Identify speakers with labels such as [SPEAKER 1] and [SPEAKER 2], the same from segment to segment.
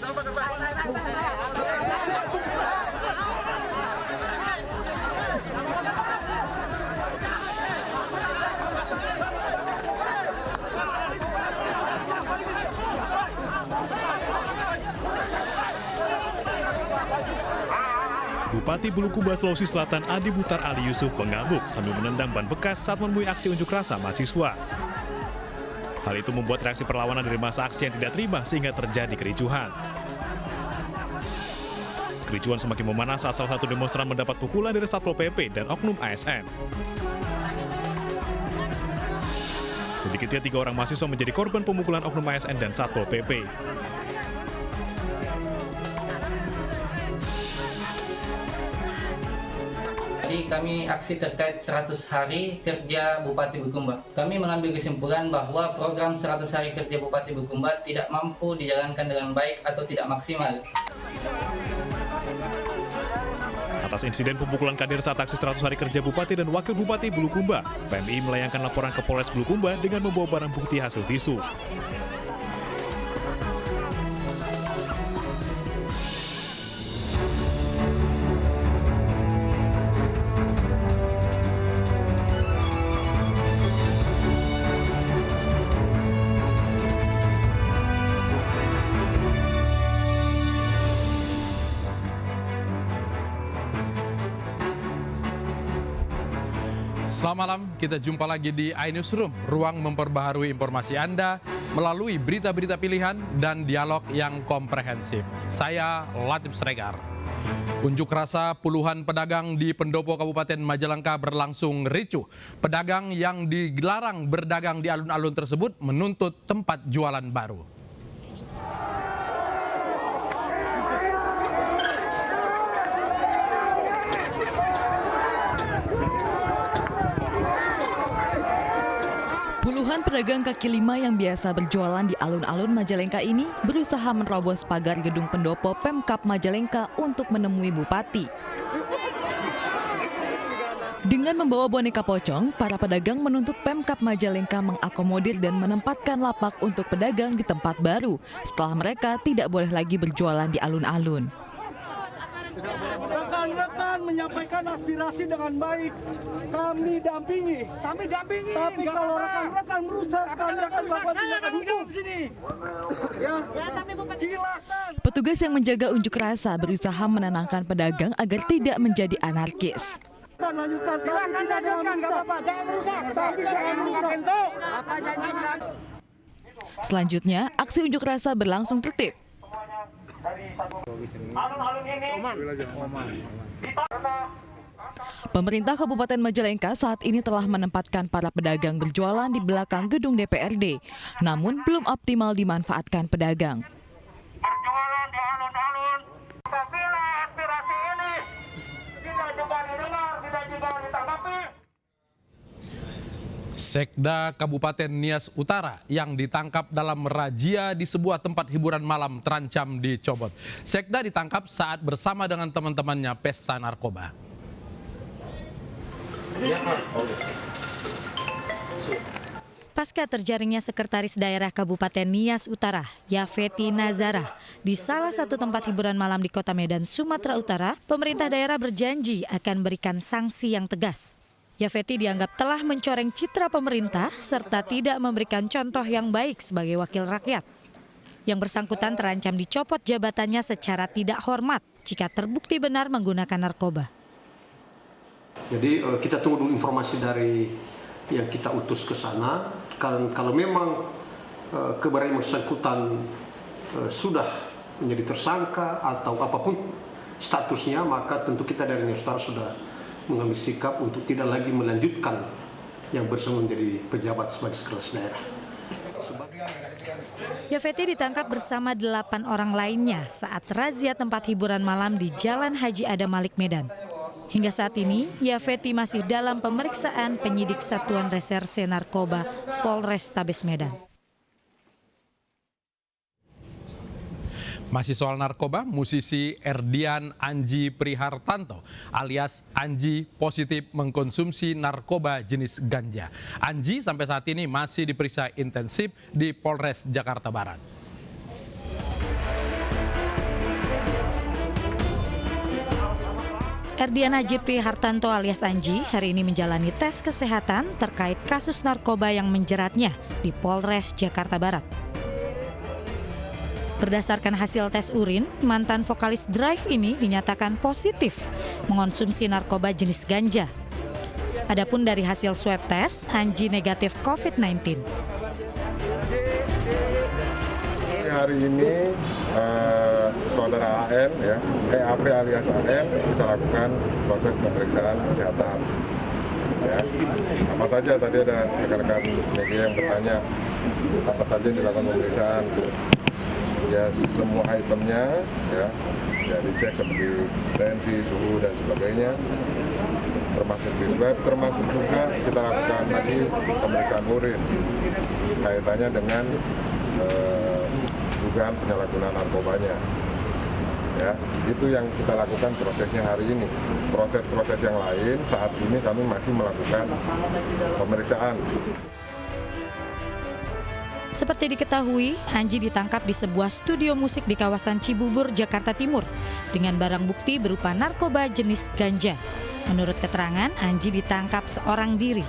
[SPEAKER 1] Bupati Bulukumba, Sulawesi Selatan Adi Butar Ali Yusuf mengamuk sambil menendang ban bekas saat menemui aksi unjuk rasa mahasiswa. Hal itu membuat reaksi perlawanan dari massa aksi yang tidak terima sehingga terjadi kericuhan. Kericuhan semakin memanas saat salah satu demonstran mendapat pukulan dari Satpol PP dan oknum ASN. Sedikitnya 3 orang mahasiswa menjadi korban pemukulan oknum ASN dan Satpol PP.
[SPEAKER 2] Jadi kami aksi terkait 100 hari kerja Bupati Bulukumba. Kami mengambil kesimpulan bahwa program 100 hari kerja Bupati Bulukumba tidak mampu dijalankan dengan baik atau tidak maksimal.
[SPEAKER 1] Atas insiden pemukulan kader saat aksi 100 hari kerja Bupati dan Wakil Bupati Bulukumba, PMI melayangkan laporan ke Polres Bulukumba dengan membawa barang bukti hasil visu.
[SPEAKER 3] Selamat malam, kita jumpa lagi di iNewsroom, ruang memperbaharui informasi Anda melalui berita-berita pilihan dan dialog yang komprehensif. Saya Latif Sregar. Unjuk rasa puluhan pedagang di Pendopo Kabupaten Majalengka berlangsung ricuh. Pedagang yang dilarang berdagang di alun-alun tersebut menuntut tempat jualan baru.
[SPEAKER 4] Puluhan pedagang kaki lima yang biasa berjualan di alun-alun Majalengka ini berusaha menerobos pagar gedung pendopo Pemkab Majalengka untuk menemui Bupati. Dengan membawa boneka pocong, para pedagang menuntut Pemkab Majalengka mengakomodir dan menempatkan lapak untuk pedagang di tempat baru setelah mereka tidak boleh lagi berjualan di alun-alun.
[SPEAKER 5] Rekan-rekan menyampaikan aspirasi dengan baik, kami dampingi. Tapi kalau rekan-rekan merusak, kami akan melakukan tindakan hukum sini. Ya, silakan.
[SPEAKER 4] Petugas yang menjaga unjuk rasa berusaha menenangkan pedagang agar tidak menjadi anarkis.
[SPEAKER 5] Lanjutkan, silakan lanjutkan, nggak apa-apa, jangan merusak. Tapi jangan merusak.
[SPEAKER 4] Selanjutnya, aksi unjuk rasa berlangsung tertib. Pemerintah Kabupaten Majalengka saat ini telah menempatkan para pedagang berjualan di belakang gedung DPRD, namun belum optimal dimanfaatkan pedagang.
[SPEAKER 6] Berjualan di alun-alun, apabila aspirasi ini tidak juga didengar, tidak juga ditanggapi.
[SPEAKER 3] Sekda Kabupaten Nias Utara yang ditangkap dalam razia di sebuah tempat hiburan malam terancam dicopot. Sekda ditangkap saat bersama dengan teman-temannya pesta narkoba.
[SPEAKER 7] Pasca terjaringnya Sekretaris Daerah Kabupaten Nias Utara, Yafeti Nazarah, di salah satu tempat hiburan malam di Kota Medan, Sumatera Utara, pemerintah daerah berjanji akan berikan sanksi yang tegas. Yafeti dianggap telah mencoreng citra pemerintah serta tidak memberikan contoh yang baik sebagai wakil rakyat. Yang bersangkutan terancam dicopot jabatannya secara tidak hormat jika terbukti benar menggunakan narkoba.
[SPEAKER 8] Jadi kita tunggu dulu informasi dari yang kita utus ke sana. Kalau memang keberadaan yang bersangkutan sudah menjadi tersangka atau apapun statusnya, maka tentu kita dari Nias Utara sudah mengambil sikap untuk tidak lagi melanjutkan yang bersama menjadi pejabat sebagai sekretaris daerah.
[SPEAKER 7] Yafeti ditangkap bersama 8 orang lainnya saat razia tempat hiburan malam di Jalan Haji Adam Malik Medan. Hingga saat ini, Yafeti masih dalam pemeriksaan penyidik Satuan Reserse Narkoba Polrestabes Medan.
[SPEAKER 3] Masih soal narkoba, musisi Erdian Anji Prihartanto alias Anji positif mengkonsumsi narkoba jenis ganja. Anji sampai saat ini masih diperiksa intensif di Polres Jakarta Barat.
[SPEAKER 7] Erdian Haji Prihartanto alias Anji hari ini menjalani tes kesehatan terkait kasus narkoba yang menjeratnya di Polres Jakarta Barat. Berdasarkan hasil tes urin, mantan vokalis Drive ini dinyatakan positif mengonsumsi narkoba jenis ganja. Adapun dari hasil swab tes, Anji negatif COVID-19.
[SPEAKER 9] Hari ini saudara AN, EAP alias AN, kita lakukan proses pemeriksaan kesehatan. Ya. Apa saja tadi ada rekan-rekan media yang bertanya apa saja yang dilakukan pemeriksaan. Ya semua itemnya ya dicek seperti tensi, suhu dan sebagainya, termasuk di swab, termasuk juga kita lakukan lagi pemeriksaan urin kaitannya dengan dugaan penyalahgunaan narkobanya. Ya, itu yang kita lakukan prosesnya hari ini. Proses-proses yang lain saat ini kami masih melakukan pemeriksaan.
[SPEAKER 7] Seperti diketahui, Anji ditangkap di sebuah studio musik di kawasan Cibubur, Jakarta Timur dengan barang bukti berupa narkoba jenis ganja. Menurut keterangan, Anji ditangkap seorang diri.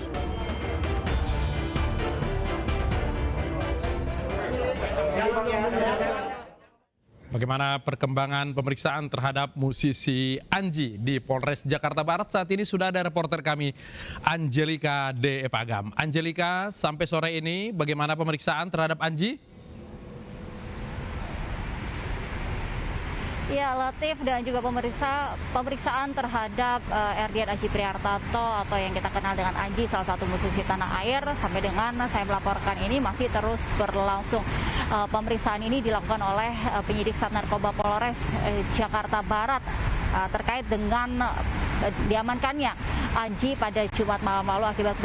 [SPEAKER 3] Bagaimana perkembangan pemeriksaan terhadap musisi Anji di Polres Jakarta Barat? Saat ini sudah ada reporter kami, Angelika D. Epagam. Angelika, sampai sore ini bagaimana pemeriksaan terhadap Anji?
[SPEAKER 10] Ya, Latif, dan juga pemeriksaan terhadap Erdian Haji Prihartanto atau yang kita kenal dengan Anji, salah satu musisi tanah air, sampai dengan saya melaporkan ini masih terus berlangsung. Pemeriksaan ini dilakukan oleh penyidik Sat Narkoba Polres Jakarta Barat terkait dengan diamankannya Anji pada Jumat malam lalu akibat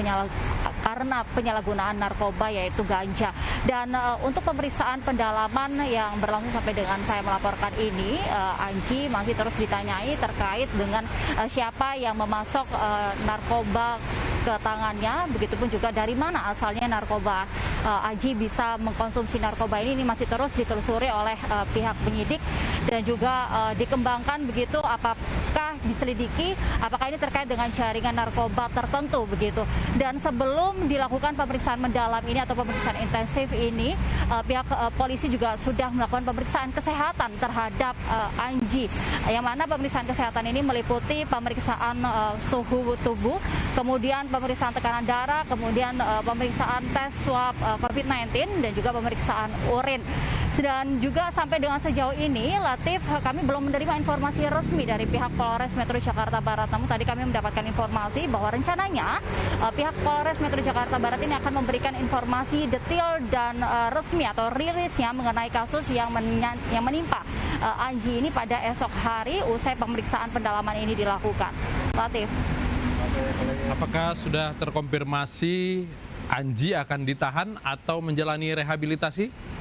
[SPEAKER 10] karena penyalahgunaan narkoba yaitu ganja. Dan untuk pemeriksaan pendalaman yang berlangsung sampai dengan saya melaporkan ini, Anji masih terus ditanyai terkait dengan siapa yang memasok narkoba ke tangannya, begitupun juga dari mana asalnya narkoba. Anji bisa mengkonsumsi narkoba ini masih terus ditelusuri oleh pihak penyidik dan juga dikembangkan begitu, apakah diselidiki apakah ini terkait dengan jaringan narkoba tertentu begitu. Dan sebelum dilakukan pemeriksaan mendalam ini atau pemeriksaan intensif ini, pihak polisi juga sudah melakukan pemeriksaan kesehatan terhadap Anji, yang mana pemeriksaan kesehatan ini meliputi pemeriksaan suhu tubuh, kemudian pemeriksaan tekanan darah, kemudian pemeriksaan tes swab COVID-19 dan juga pemeriksaan urin. Dan juga sampai dengan sejauh ini, Latif, kami belum menerima informasi resmi dari pihak Polres Metro Jakarta Barat. Namun tadi kami mendapatkan informasi bahwa rencananya pihak Polres Metro Jakarta Barat ini akan memberikan informasi detail dan resmi atau rilisnya mengenai kasus yang menimpa Anji ini pada esok hari usai pemeriksaan pendalaman ini dilakukan. Latif.
[SPEAKER 3] Apakah sudah terkonfirmasi Anji akan ditahan atau menjalani rehabilitasi?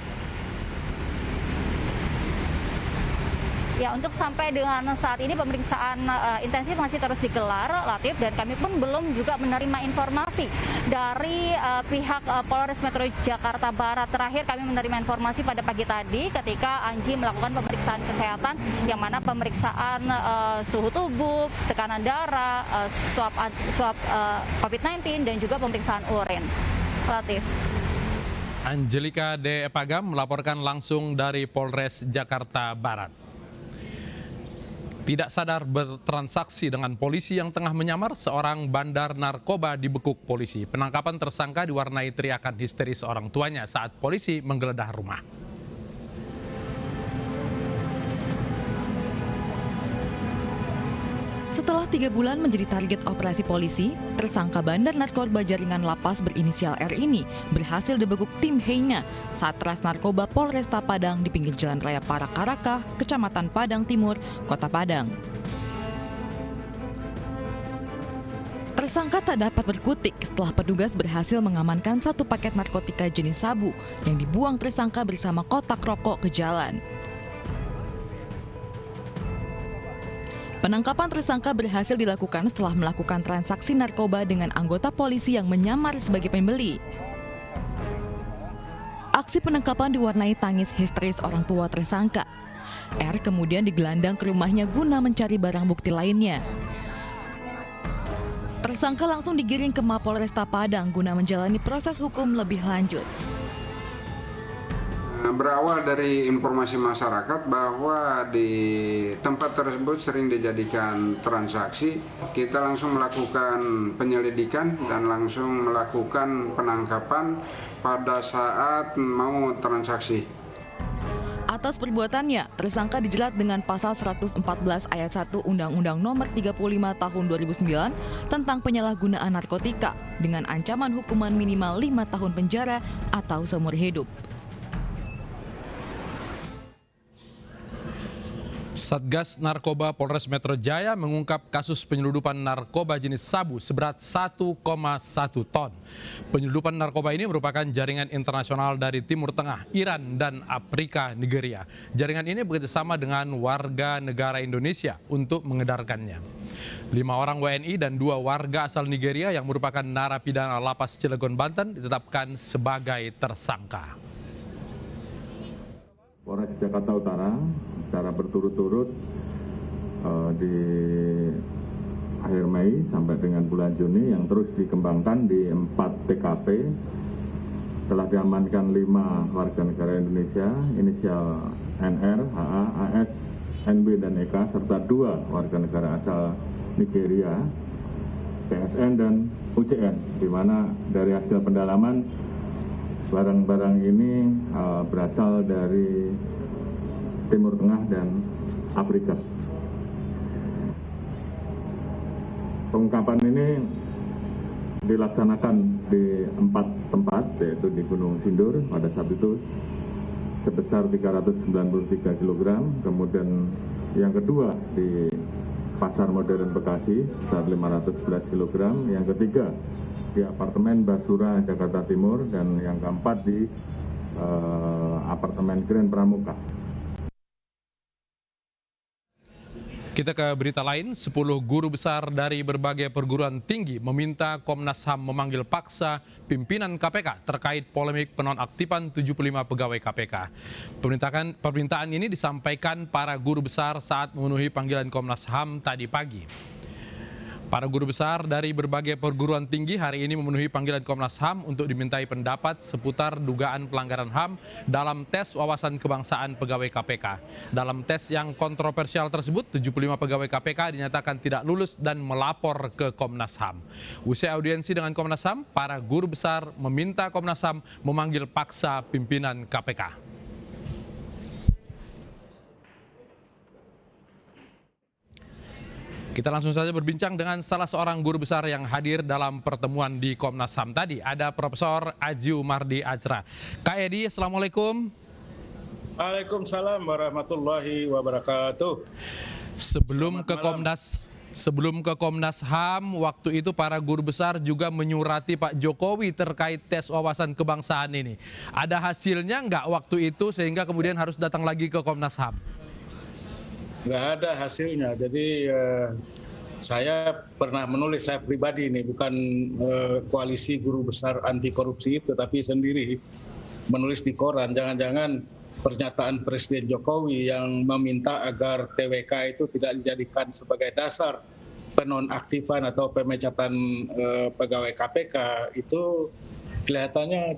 [SPEAKER 10] Ya, untuk sampai dengan saat ini pemeriksaan intensif masih terus digelar, Latif, dan kami pun belum juga menerima informasi dari pihak Polres Metro Jakarta Barat. Terakhir kami menerima informasi pada pagi tadi ketika Anji melakukan pemeriksaan kesehatan, yang mana pemeriksaan suhu tubuh, tekanan darah, swab COVID-19 dan juga pemeriksaan urin. Latif.
[SPEAKER 3] Angelika D. Epagam melaporkan langsung dari Polres Jakarta Barat. Tidak sadar bertransaksi dengan polisi yang tengah menyamar, seorang bandar narkoba dibekuk polisi. Penangkapan tersangka diwarnai teriakan histeris orang tuanya saat polisi menggeledah rumah.
[SPEAKER 4] Setelah 3 bulan menjadi target operasi polisi, tersangka bandar narkoba jaringan lapas berinisial R ini berhasil dibekuk tim Heina saat ras narkoba Polresta Padang di pinggir Jalan Raya Parakaraka, Kecamatan Padang Timur, Kota Padang. Tersangka tak dapat berkutik setelah petugas berhasil mengamankan 1 paket narkotika jenis sabu yang dibuang tersangka bersama kotak rokok ke jalan. Penangkapan tersangka berhasil dilakukan setelah melakukan transaksi narkoba dengan anggota polisi yang menyamar sebagai pembeli. Aksi penangkapan diwarnai tangis histeris orang tua tersangka. R kemudian digelandang ke rumahnya guna mencari barang bukti lainnya. Tersangka langsung digiring ke Mapolresta Padang guna menjalani proses hukum lebih lanjut.
[SPEAKER 11] Berawal dari informasi masyarakat bahwa di tempat tersebut sering dijadikan transaksi, kita langsung melakukan penyelidikan dan langsung melakukan penangkapan pada saat mau transaksi.
[SPEAKER 4] Atas perbuatannya, tersangka dijerat dengan pasal 114 ayat 1 Undang-Undang Nomor 35 Tahun 2009 tentang penyalahgunaan narkotika dengan ancaman hukuman minimal 5 tahun penjara atau seumur hidup.
[SPEAKER 3] Satgas Narkoba Polres Metro Jaya mengungkap kasus penyeludupan narkoba jenis sabu seberat 1,1 ton. Penyeludupan narkoba ini merupakan jaringan internasional dari Timur Tengah, Iran, dan Afrika, Nigeria. Jaringan ini bekerjasama dengan warga negara Indonesia untuk mengedarkannya. 5 orang WNI dan 2 warga asal Nigeria yang merupakan narapidana lapas Cilegon, Banten ditetapkan sebagai tersangka.
[SPEAKER 9] Polres Jakarta Utara secara berturut-turut di akhir Mei sampai dengan bulan Juni yang terus dikembangkan di 4 TKP telah diamankan 5 warga negara Indonesia inisial NR, HA, AS, NB, dan EK serta 2 warga negara asal Nigeria, PSN dan UCN, di mana dari hasil pendalaman barang-barang ini berasal dari Timur Tengah dan Afrika. Pengungkapan ini dilaksanakan di 4 tempat, yaitu di Gunung Sindur pada saat itu sebesar 393 kg, kemudian yang kedua di Pasar Modern Bekasi sebesar 511 kg, yang ketiga di apartemen Basura Jakarta Timur, dan yang keempat di apartemen Grand Pramuka.
[SPEAKER 3] Kita ke berita lain, 10 guru besar dari berbagai perguruan tinggi meminta Komnas HAM memanggil paksa pimpinan KPK terkait polemik penonaktifan 75 pegawai KPK. Permintaan ini disampaikan para guru besar saat memenuhi panggilan Komnas HAM tadi pagi. Para guru besar dari berbagai perguruan tinggi hari ini memenuhi panggilan Komnas HAM untuk dimintai pendapat seputar dugaan pelanggaran HAM dalam tes wawasan kebangsaan pegawai KPK. Dalam tes yang kontroversial tersebut, 75 pegawai KPK dinyatakan tidak lulus dan melapor ke Komnas HAM. Usai audiensi dengan Komnas HAM, para guru besar meminta Komnas HAM memanggil paksa pimpinan KPK. Kita langsung saja berbincang dengan salah seorang guru besar yang hadir dalam pertemuan di Komnas HAM tadi. Ada Profesor Aziu Mardi Azra. Kak Edi, Assalamualaikum.
[SPEAKER 12] Waalaikumsalam warahmatullahi wabarakatuh.
[SPEAKER 3] Sebelum ke Komnas HAM, waktu itu para guru besar juga menyurati Pak Jokowi terkait tes wawasan kebangsaan ini. Ada hasilnya nggak waktu itu sehingga kemudian harus datang lagi ke Komnas HAM?
[SPEAKER 12] Nggak ada hasilnya. Jadi saya pernah menulis, saya pribadi ini bukan koalisi guru besar anti korupsi itu, tapi sendiri menulis di koran. Jangan-jangan pernyataan Presiden Jokowi yang meminta agar TWK itu tidak dijadikan sebagai dasar penonaktifan atau pemecatan pegawai KPK itu kelihatannya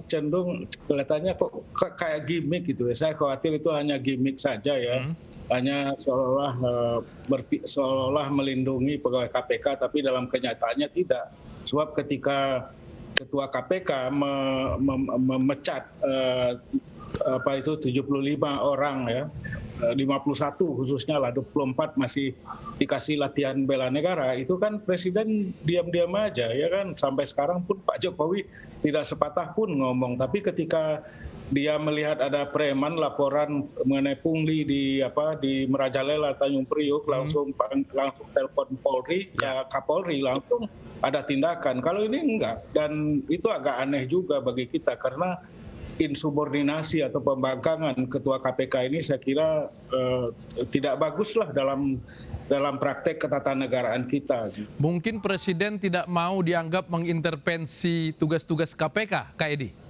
[SPEAKER 12] kok kayak gimmick gitu. Saya khawatir itu hanya gimmick saja ya. Hanya seolah-olah melindungi pegawai KPK, tapi dalam kenyataannya tidak. Sebab ketika Ketua KPK memecat 75 orang ya, 51 khususnya lah, 24 masih dikasih latihan bela negara, itu kan Presiden diam-diam aja ya kan. Sampai sekarang pun Pak Jokowi tidak sepatah pun ngomong. Tapi ketika dia melihat ada preman laporan mengenai pungli di Merajalela, Tanjung Priuk, langsung telepon Polri, ya Kapolri, langsung ada tindakan. Kalau ini enggak, dan itu agak aneh juga bagi kita karena insubordinasi atau pembangkangan Ketua KPK ini saya kira tidak baguslah dalam praktek ketatanegaraan kita.
[SPEAKER 3] Mungkin Presiden tidak mau dianggap mengintervensi tugas-tugas KPK, Kak Edi?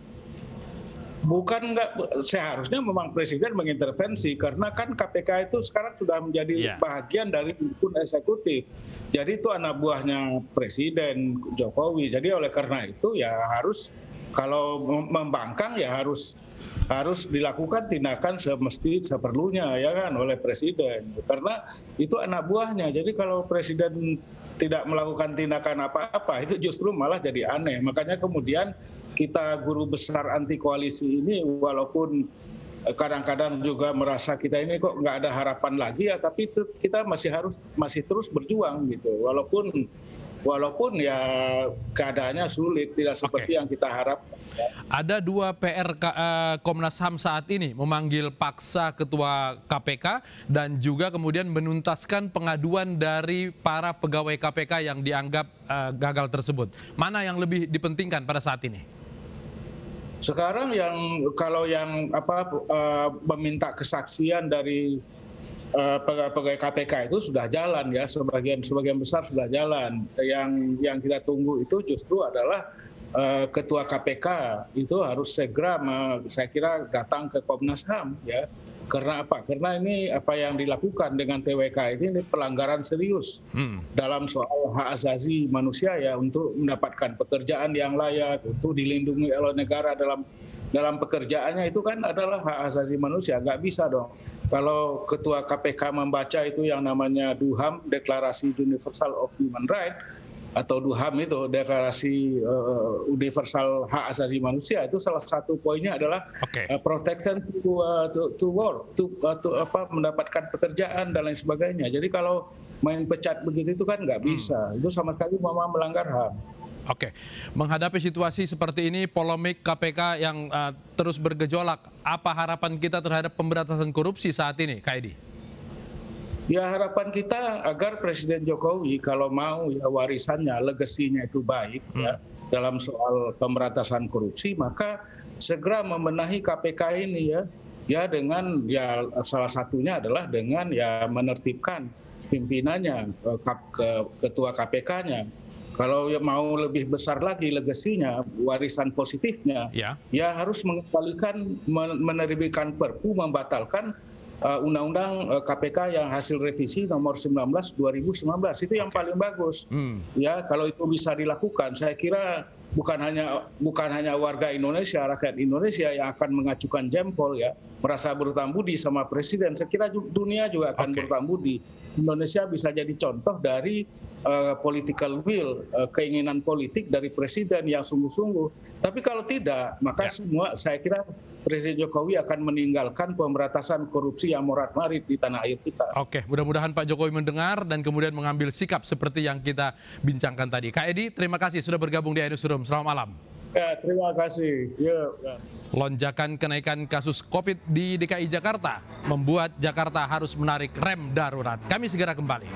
[SPEAKER 12] Bukan seharusnya memang Presiden mengintervensi karena kan KPK itu sekarang sudah menjadi bagian dari unsur eksekutif. Jadi itu anak buahnya Presiden Jokowi. Jadi oleh karena itu ya harus kalau membangkang ya harus dilakukan tindakan seperlunya ya kan oleh Presiden. Karena itu anak buahnya. Jadi kalau Presiden tidak melakukan tindakan apa-apa itu justru malah jadi aneh. Makanya kemudian kita guru besar anti koalisi ini walaupun kadang-kadang juga merasa kita ini kok nggak ada harapan lagi ya, tapi kita masih terus berjuang gitu. Walaupun ya keadaannya sulit, tidak seperti yang kita harapkan.
[SPEAKER 3] Ada 2 PR Komnas HAM saat ini, memanggil paksa Ketua KPK dan juga kemudian menuntaskan pengaduan dari para pegawai KPK yang dianggap gagal tersebut. Mana yang lebih dipentingkan pada saat ini?
[SPEAKER 12] Sekarang kalau yang meminta kesaksian dari pegawai KPK itu sudah jalan ya, sebagian besar sudah jalan. Yang kita tunggu itu justru adalah Ketua KPK itu harus segera saya kira datang ke Komnas HAM ya. Karena apa? Karena ini apa yang dilakukan dengan TWK ini pelanggaran serius dalam soal hak asasi manusia ya, untuk mendapatkan pekerjaan yang layak, untuk dilindungi oleh negara dalam pekerjaannya, itu kan adalah hak asasi manusia. Nggak bisa dong kalau Ketua KPK membaca itu yang namanya DUHAM, Deklarasi Universal of Human Rights, atau DUHAM itu Deklarasi Universal Hak Asasi Manusia, itu salah satu poinnya adalah protection to work, mendapatkan pekerjaan dan lain sebagainya. Jadi kalau main pecat begitu itu kan nggak bisa, itu sama sekali memang melanggar HAM.
[SPEAKER 3] Oke, menghadapi situasi seperti ini, polemik KPK yang terus bergejolak, apa harapan kita terhadap pemberantasan korupsi saat ini, Kak Edi?
[SPEAKER 12] Ya harapan kita agar Presiden Jokowi kalau mau ya warisannya, legasinya itu baik ya dalam soal pemberantasan korupsi, maka segera membenahi KPK ini ya dengan ya salah satunya adalah dengan ya menertibkan pimpinannya, ketua KPK-nya. Kalau mau lebih besar lagi legasinya, warisan positifnya, ya harus mengembalikan, menerbitkan Perpu membatalkan Undang-Undang KPK yang hasil revisi nomor 19 2019 itu yang paling bagus. Ya kalau itu bisa dilakukan, saya kira bukan hanya warga Indonesia, rakyat Indonesia yang akan mengacukan jempol ya, merasa berhutang budi sama Presiden. Saya kira dunia juga akan berhutang budi. Indonesia bisa jadi contoh dari political will, keinginan politik dari Presiden yang sungguh-sungguh. Tapi kalau tidak, maka semua saya kira Presiden Jokowi akan meninggalkan pemberantasan korupsi yang morat-marit di tanah air kita.
[SPEAKER 3] Oke, mudah-mudahan Pak Jokowi mendengar dan kemudian mengambil sikap seperti yang kita bincangkan tadi. Kak Edi, terima kasih sudah bergabung di iNewsroom. Selamat malam.
[SPEAKER 12] Ya, terima kasih.
[SPEAKER 3] Lonjakan kenaikan kasus COVID di DKI Jakarta membuat Jakarta harus menarik rem darurat. Kami segera kembali.